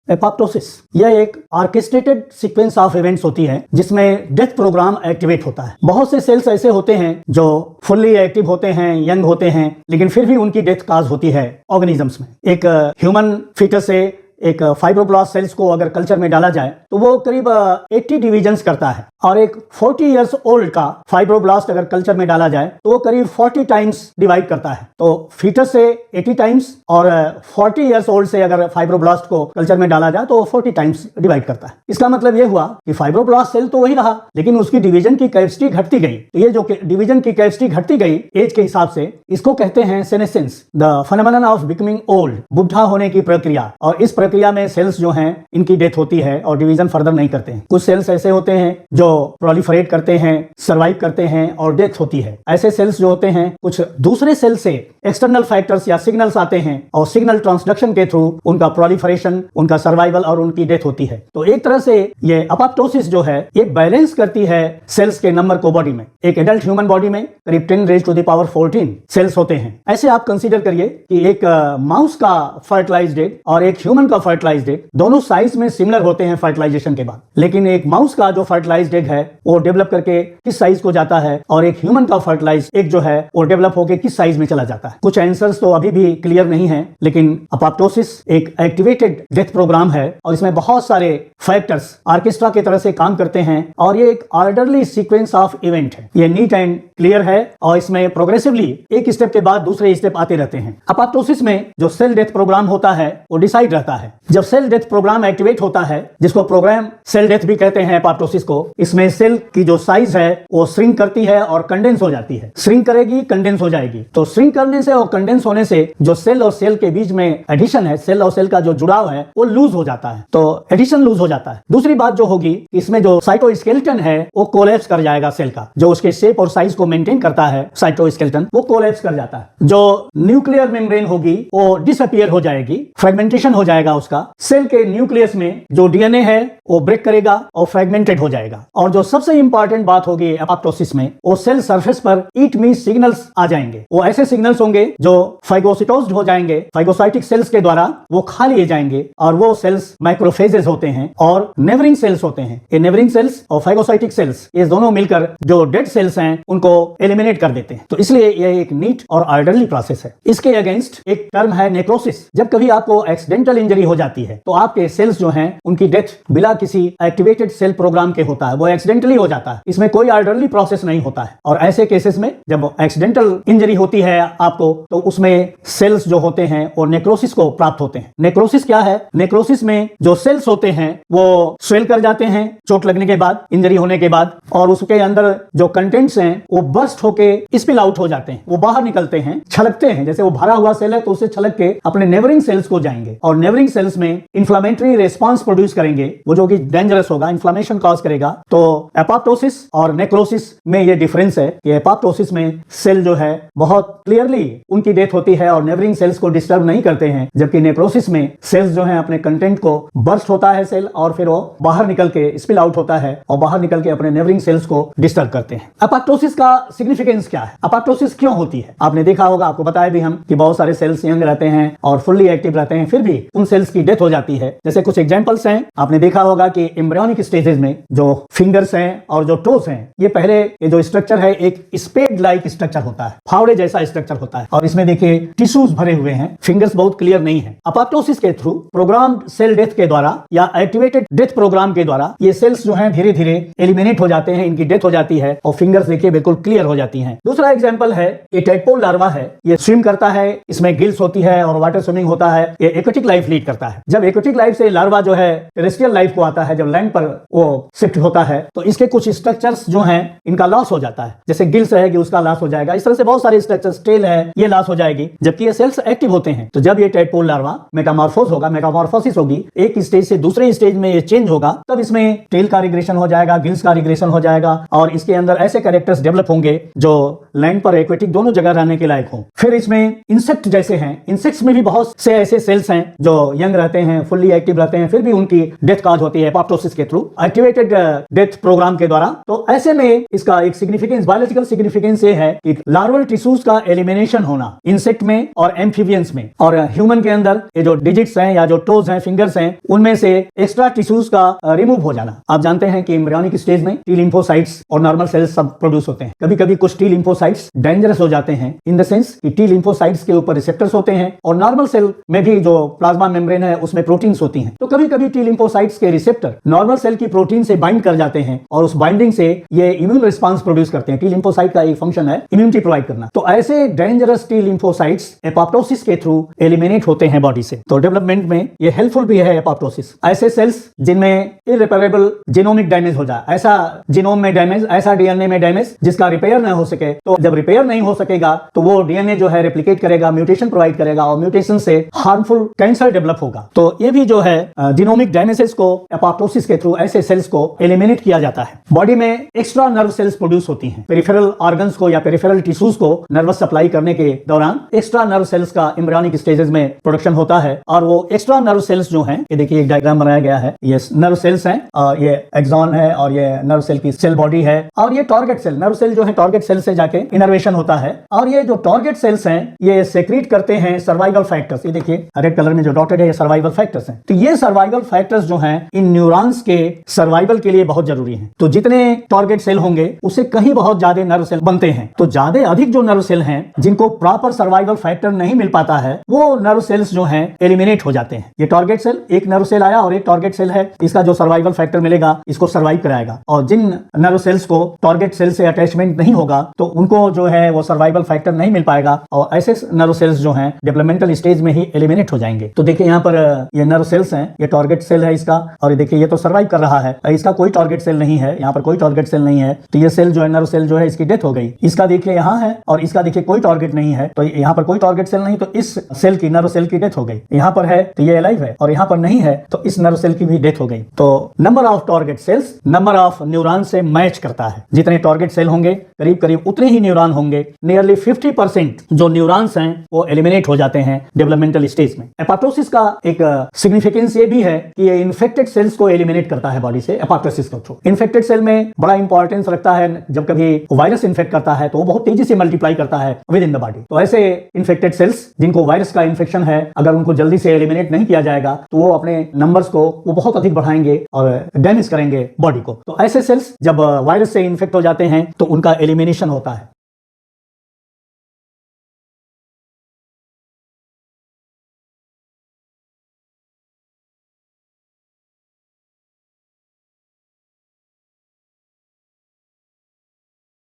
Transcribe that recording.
Apoptosis यह एक orchestrated sequence of events होती है जिसमें डेथ प्रोग्राम एक्टिवेट होता है। बहुत से सेल्स ऐसे होते हैं जो फुल्ली एक्टिव होते हैं, यंग होते हैं, लेकिन फिर भी उनकी डेथ काज होती है ऑर्गेनिजम्स में। एक ह्यूमन फीटस से एक फाइब्रोब्लास्ट सेल्स को अगर कल्चर में डाला जाए तो वो करीब 80 डिवीजन्स करता है, और एक 40 इयर्स ओल्ड का फाइब्रोब्लास्ट अगर कल्चर में डाला जाए तो वो करीब 40 टाइम्स डिवाइड करता है। तो फीटस से 80 टाइम्स और 40 इयर्स ओल्ड से अगर फाइब्रोब्लास्ट को कल्चर में डाला जाए तो वो 40 टाइम्स डिवाइड करता है। इसका मतलब ये हुआ कि फाइब्रोब्लास्ट सेल तो वही रहा, लेकिन उसकी डिवीजन की कैपेसिटी घटती गई। तो ये जो डिवीजन की कैपेसिटी घटती गई एज के हिसाब से, इसको कहते हैं senescence, the phenomenon of becoming old, बुढ़ा होने की प्रक्रिया। और इस प्रक्रिया में सेल्स जो हैं इनकी डेथ होती है और डिवीजन फर्दर नहीं करते हैं। कुछ सेल्स ऐसे होते हैं जो प्रोलिफरेट करते हैं, सर्वाइव करते हैं और डेथ होती है। ऐसे सेल्स जो होते हैं कुछ दूसरे सेल से एक्सटर्नल फैक्टर्स या सिग्नल्स आते हैं और सिग्नल ट्रांसडक्शन के थ्रू उनका प्रोलिफरेशन, उनका सर्वाइवल और उनकी डेथ होती है। तो एक तरह से ये एपोप्टोसिस जो है ये बैलेंस करती है सेल्स के नंबर को बॉडी में। एक एडल्ट ह्यूमन बॉडी में करीब 10⁻⁴ सेल्स होते हैं। ऐसे आप कंसीडर करिए कि एक माउस का फर्टिलाइज्ड एग और एक ह्यूमन का फर्टिलाइज्ड एग दोनों साइज में सिमिलर होते हैं फर्टिलाइजेशन के बाद, लेकिन एक माउस का जो फर्टिलाइज्ड एग है वो डेवलप करके किस साइज को जाता है और एक ह्यूमन का फर्टिलाइज्ड एग जो है वो डेवलप होकर किस साइज में चला जाता है। कुछ आंसर्स तो अभी भी क्लियर नहीं है, लेकिन एपोप्टोसिस एक एक्टिवेटेड डेथ प्रोग्राम है और इसमें बहुत सारे फैक्टर्स ऑर्केस्ट्रा की तरह से काम करते हैं और ये एक ऑर्डरली सीक्वेंस ऑफ इवेंट है। ये नीट एंड क्लियर है और इसमें प्रोग्रेसिवली एक स्टेप के बाद दूसरे स्टेप आते रहते हैं। एपोप्टोसिस में जो सेल डेथ प्रोग्राम होता है वो डिसाइड रहता है। जब सेल डेथ प्रोग्राम एक्टिवेट होता है, जिसको प्रोग्राम सेल डेथ भी कहते हैं एपोप्टोसिस को, इसमें सेल की जो साइज है वो श्रिंक करती है और कंडेंस हो जाती है। श्रिंक करेगी, कंडेंस हो जाएगी। तो श्रिंक करने से और कंडेंस होने से जो सेल और सेल के बीच में एडिशन है, सेल और सेल का जो जुड़ाव है वो लूज हो जाता है। तो एडिशन लूज हो जाता है। दूसरी बात जो होगी, इसमें जो साइटोस्केलेटन है वो कोलैप्स कर जाएगा। सेल का जो उसके शेप और साइज को मेंटेन करता है साइटोस्केलेटन, वो कोलैप्स कर जाता है। जो न्यूक्लियर मेम्ब्रेन होगी वो डिसअपीयर हो जाएगी, फ्रेगमेंटेशन हो जाएगा उसका। सेल के न्यूक्लियस में जो डीएनए है वो ब्रेक करेगा और फ्रेगमेंटेड हो जाएगा। और जो सबसे इंपॉर्टेंट बात होगी एपोप्टोसिस में, वो सेल सरफेस पर ईट मी सिग्नल्स आ जाएंगे। वो ऐसे सिग्नल्स होंगे जो फाइगोसिटोज्ड हो जाएंगे, फाइगोसाइटिक सेल्स के द्वारा वो खा लिए जाएंगे, और वो सेल्स माइक्रोफेजेस होते हैं और नेवरिंग सेल्स होते हैं। ये नेवरिंग सेल्स और फाइगोसाइटिक सेल्स ये दोनों मिलकर जो डेड सेल्स हैं उनको एलिमिनेट कर देते हैं। तो इसलिए यह एक नीट और ऑर्डरली प्रोसेस है। इसके अगेंस्ट एक टर्म है नेक्रोसिस। जब कभी आपको एक्सीडेंटल इंजरी हो जाती है तो आपके सेल्स जो हैं उनकी डेथ बिना किसी एक्टिवेटेड सेल प्रोग्राम के होता है, वो एक्सीडेंटली हो जाता है। इसमें कोई ऑर्डरली प्रोसेस नहीं होता है। और ऐसे केसेस में जब एक्सीडेंटल इंजरी होती है आपको, तो उसमें सेल्स जो होते हैं वो नेक्रोसिस को प्राप्त होते हैं। नेक्रोसिस क्या है? नेक्रोसिस में जो सेल्स होते हैं वो स्वेल कर जाते हैं चोट लगने के बाद, इंजरी होने के बाद, और उसके अंदर जो कंटेंट्स हैं वो बर्स्ट होके स्पिल आउट हो जाते हैं, वो बाहर निकलते हैं, छलकते हैं। जैसे वो भरा हुआ सेल है तो उसे छलक के अपने नेबरिंग सेल्स को जाएंगे और नेबरिंग सेल्स में इंफ्लेमेटरी रिस्पांस प्रोड्यूस करेंगे, वो जो कि डेंजरस होगा, इन्फ्लेमेशन कॉज करेगा। तो एपोप्टोसिस और नेक्रोसिस में ये डिफरेंस है कि एपोप्टोसिस में सेल जो है बहुत क्लियरली उनकी डेथ होती है और नेबरिंग सेल्स को डिस्टर्ब नहीं करते हैं, जबकि नेक्रोसिस में सेल्स जो है अपने कंटेंट को बर्स्ट होता है सेल और फिर वो बाहर निकल के स्पिल आउट होता है और बाहर निकल के अपने नेबरिंग सेल्स को डिस्टर्ब करते हैं। एपोप्टोसिस का सिग्निफिकेंस क्या है? एपोप्टोसिस क्यों होती है? आपने देखा होगा, आपको बताया भी हम, कि बहुत सारे सेल्स यंग रहते हैं और फुल्ली एक्टिव रहते हैं, फिर भी उन सेल्स की डेथ हो जाती है। जैसे कुछ एग्जांपल्स हैं, आपने देखा होगा कि एम्ब्रियोनिक स्टेजेस में जो फिंगर्स हैं और जो टोस हैं, ये पहले ये जो स्ट्रक्चर है एक स्पेड लाइक स्ट्रक्चर होता है, फावड़े जैसा स्ट्रक्चर होता है, और इसमें देखिए टिश्यूज भरे हुए हैं, फिंगर्स बहुत क्लियर नहीं है। एपोप्टोसिस के थ्रू प्रोग्राम्ड सेल डेथ के द्वारा या एक्टिवेटेड डेथ प्रोग्राम के द्वारा ये सेल्स जो हैं धीरे धीरे एलिमिनेट हो जाते हैं, इनकी डेथ हो जाती है और फिंगर्स देखिए बिल्कुल क्लियर हो जाती हैं। दूसरा एग्जांपल है, ये टैडपोल लार्वा है, ये स्विम करता है, इसमें गिल्स होती है और वाटर स्विमिंग होता है। ये एक्वेटिक लाइफ लीड करता है। जब एक्वेटिक लाइफ से लार्वा जो है टेरेस्ट्रियल लाइफ को आता है, जब लैंड पर वो शिफ्ट होता है, तो इसके कुछ स्ट्रक्चर्स जो हैं इनका लॉस हो जाता है। जैसे गिल्स रहेगी उसका लॉस हो जाएगा, इस तरह से बहुत सारे स्ट्रक्चर्स, टेल है ये लॉस हो जाएगी, जबकि ये सेल्स एक्टिव होते हैं। तो जब ये टैडपोल लार्वा मेटामॉर्फोस होगा, मेटामॉर्फोसिस होगी, एक स्टेज से दूसरे स्टेज में ये चेंज होगा, तब इसमें टेल का रिग्रेशन हो जाएगा, गिल्स का रिग्रेशन हो जाएगा और इसके अंदर ऐसे कैरेक्टर्स डेवलप होंगे जो लैंड पर एक्वेटिक दोनों जगह रहने के लायक हों। फिर इसमें इंसेक्ट जैसे हैं, इंसेक्ट्स में भी बहुत से ऐसे सेल्स हैं जो यंग रहते हैं, फुल्ली एक्टिव रहते हैं, फिर भी उनकी डेथ काज होता होती है एपोप्टोसिस के थ्रू, एक्टिवेटेड डेथ प्रोग्राम के द्वारा। तो ऐसे में इसका एक सिग्निफिकेंस, बायोलॉजिकल सिग्निफिकेंस ये है कि लार्वल टिश्यूज का एलिमिनेशन होना इंसेक्ट में और एम्फीबियंस में, और ह्यूमन के अंदर ये जो डिजिट्स हैं या जो टोज हैं, फिंगर्स हैं, उनमें से एक्स्ट्रा टिश्यूज का रिमूव हो जाना। आप जानते हैं कि एम्ब्रियोनिक स्टेज में टी लिम्फोसाइट्स और नॉर्मल सेल्स सब प्रोड्यूस होते हैं। कभी कभी कुछ टी लिम्फोसाइट्स डेंजरस हो जाते हैं इन द सेंस कि टी लिम्फोसाइट्स के ऊपर रिसेप्टर्स होते हैं, और नॉर्मल सेल में भी जो प्लाज्मा मेम्ब्रेन है उसमें प्रोटीन्स होती हैं। तो कभी कभी टी लिम्फोसाइट्स के रिसेप्टर नॉर्मल सेल की प्रोटीन से बाइंड कर जाते हैं, और उस बाइंडिंग से ये इम्यून रिस्पांस प्रोड्यूस करते हैं। टी लिम्फोसाइट का एक फंक्शन है इम्यूनिटी प्रोवाइड करना। तो ऐसे डेंजरस टी लिम्फोसाइट्स एपोप्टोसिस के थ्रू एलिमिनेट होते हैं बॉडी से। तो डेवलपमेंट में ये हेल्पफुल भी है एपोप्टोसिस। ऐसे सेल्स जिनमें इररिपेयरेबल जीनोमिक डैमेज हो जाए, ऐसा जीनोम में डैमेज, ऐसा डीएनए में डैमेज जिसका रिपेयर न हो सके, तो जब रिपेयर नहीं हो सकेगा तो वो डीएनए जो है रेप्लिकेट करेगा, म्यूटेशन प्रोवाइड करेगा, और म्यूटेशन से हार्मफुल कैंसर डेवलप होगा। तो ये भी जो है जीनोमिक डैमेजेस को एपोप्टोसिस के थ्रू ऐसे सेल्स को एलिमिनेट किया जाता है। बॉडी में एक्स्ट्रा नर्व सेल्स प्रोड्यूस होती हैं। पेरिफेरल ऑर्गन्स को या पेरिफेरल टिश्यूज को नर्वस सप्लाई करने के दौरान एक्स्ट्रा नर्व सेल्स का एम्ब्रियोनिक स्टेजेस में प्रोडक्शन होता है, और वो एक्स्ट्रा नर्व सेल्स जो हैं, ये देखिए एक डायग्राम बनाया गया है, ये नर्व सेल्स हैं, और ये एक्सॉन है, और ये नर्व सेल की सेल बॉडी है, और ये टारगेट सेल, नर्व सेल जो है टारगेट सेल से जाके इनर्वेशन होता है, और ये जो टारगेट सेल्स हैं ये सेक्रीट करते हैं सर्वाइवल फैक्टर्स। ये देखिए रेड कलर में जो डॉटेड है ये सर्वाइवल फैक्टर्स हैं। तो ये सर्वाइवल फैक्टर्स जो हैं इन न्यूरॉन्स के सर्वाइवल के लिए बहुत जरूरी हैं। तो जितने टारगेट सेल होंगे उससे कहीं बहुत ज्यादा नर्व सेल बनते हैं। तो ज्यादा अधिक जो नर्व सेल हैं जिनको प्रॉपर सर्वाइवल फैक्टर नहीं मिल पाता है, वो नर्व सेल्स जो हैं एलिमिनेट हो जाते हैं। ये टारगेट सेल, एक नर्व सेल आया और एक टारगेट सेल है, इसका जो सर्वाइवल फैक्टर मिलेगा इसको सर्वाइव कराएगा। और जिन नर्व सेल्स को टारगेट सेल से अटैचमेंट नहीं होगा तो उनको जो है वो सर्वाइवल फैक्टर नहीं मिल पाएगा, और ऐसे नर्व सेल्स जो हैं डेवलपमेंटल स्टेज में ही एलिमिनेट हो जाएंगे। तो देखिए यहाँ पर ये नर्व सेल्स हैं, ये टारगेट सेल है इसका, और ये देखिए ये तो सर्वाइव कर रहा है, इसका कोई टारगेट सेल नहीं है, यहाँ पर कोई टारगेट सेल नहीं है। तो ये सेल जो है नर्व सेल जो है इसकी डेथ हो गई। इसका देखिए यहाँ है और इसका देखिए कोई टारगेट नहीं है, तो यहाँ पर कोई टारगेट सेल नहीं, तो इस सेल की, नर्व सेल की डेथ हो गई। यहाँ पर है तो ये अलाइव है, और यहाँ पर नहीं है तो इस नर्व सेल की भी डेथ हो गई। तो number of target cells number of neuron से मैच करता है। जितने टारगेट सेल होंगे करीब करीब उतने ही न्यूरॉन होंगे। नियरली 50% जो न्यूरॉन्स हैं वो एलिमिनेट हो जाते हैं डेवलपमेंटल स्टेज में। एपोप्टोसिस का एक सिग्निफिकेंस ये भी है कि ये इन्फेक्टेड सेल्स को एलिमिनेट करता है बॉडी से, एपोप्टोसिस के थ्रू। इन्फेक्टेड सेल में बड़ा इंपॉर्टेंस रखता है, जब कभी वायरस इन्फेक्ट करता है तो वो बहुत तेजी से मल्टीप्लाई करता है विद इन द बॉडी। तो ऐसे इन्फेक्टेड सेल्स जिनको वायरस का इन्फेक्शन है, अगर उनको जल्दी से एलिमिनेट नहीं किया जाएगा तो वो अपने नंबर्स को वो बहुत अधिक बढ़ाएंगे और डैमेज करेंगे बॉडी को। तो ऐसे सेल्स जब वायरस से इन्फेक्ट हो जाते हैं तो उनका एलिमिनेशन होता है।